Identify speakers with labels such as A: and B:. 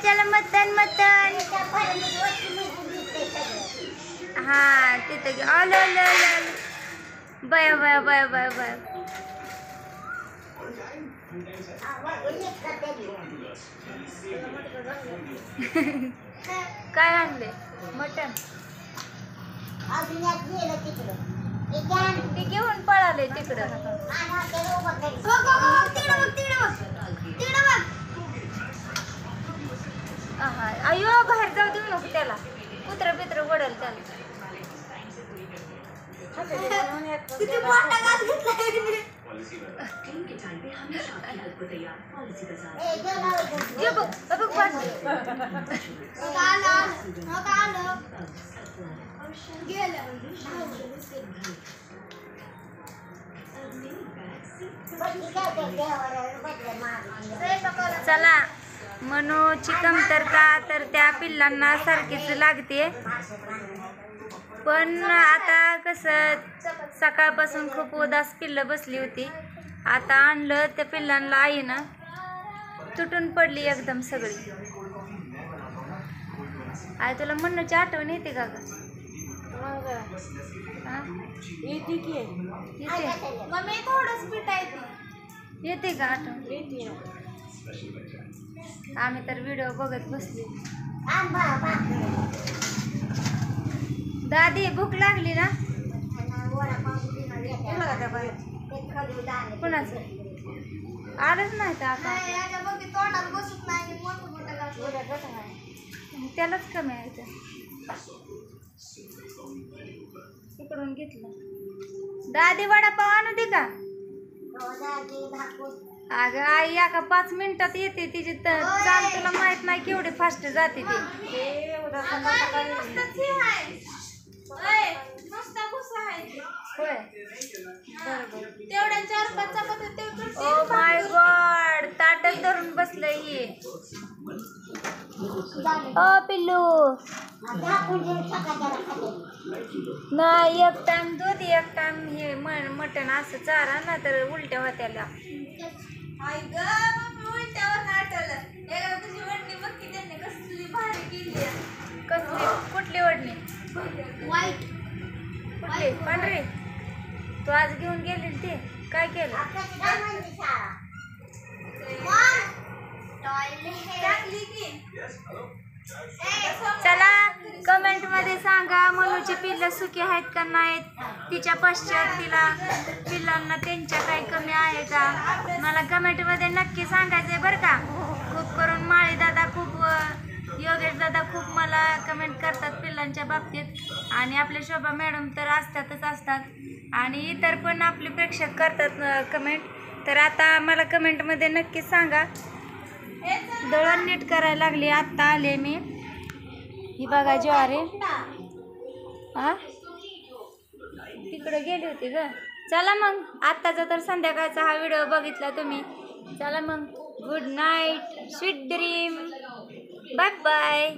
A: चला mutton mutton. हा तिथे गे आलं bye bye bye bye bye. काय आणले मटन. ते घेऊन पळाले तिकडं. अयो बाहेर जाऊ देऊ नको त्याला. कुत्र बित्र वडल त्याला. चला मनूची कमतरता तर त्या पिल्लांना सारखीच लागते. पण आता कसं सकाळपासून खूप उदास पिल्लं बसली होती. आता आणलं त्या पिल्लांना आईनं तुटून पडली एकदम सगळी. आई तुला मनूची आठवण येते का ग. येते का आठवण. आम्ही तर व्हिडिओ बघत बसली. दादी भूक लागली ना. कुणाचं आलंच नाही तर आता त्यालाच कमी आहे. इकडून घेतलं. दादी वडापाव आणू दे का. अगं आई का 5 मिनिटात येते. तिची चाल तुला माहित नाही केवढी फास्ट जाते ती. ओ माय गॉड ताटच धरून बसलंय हे. ओ पिल्लू नाही एक टाइम दूध एक टाइम हे मटण असं चारा ना तर उलट्या होत्याला. कसली कुठली वडणी. वाईट कुठली पांढरी. तू आज घेऊन गेली ते काय केलं. चला कमेंट मध्ये सांगा मनूची पिल्लं सुखी आहेत का नाहीत. तिच्या पश्चात तिला पिल्लांना त्यांच्या काही कमी आहे का मला कमेंट मध्ये नक्की सांगायचंय बरं का. खूप करून माळी दादा खूप योगेश दादा खूप मला कमेंट करतात पिल्लांच्या बाबतीत. आणि आपले शोभा मॅडम तर असतात आणि इतर पण आपले प्रेक्षक करतात कमेंट. तर आता मला कमेंटमध्ये नक्की सांगा. दळण नीट करायला लागली. आत्ता आले मी. ही बघा ज्वारी. हा तिकडे गेली होती ग. चला मग आत्ताचा तर संध्याकाळचा हा व्हिडिओ बघितला तुम्ही. चला मग good night sweet dream. Bye bye.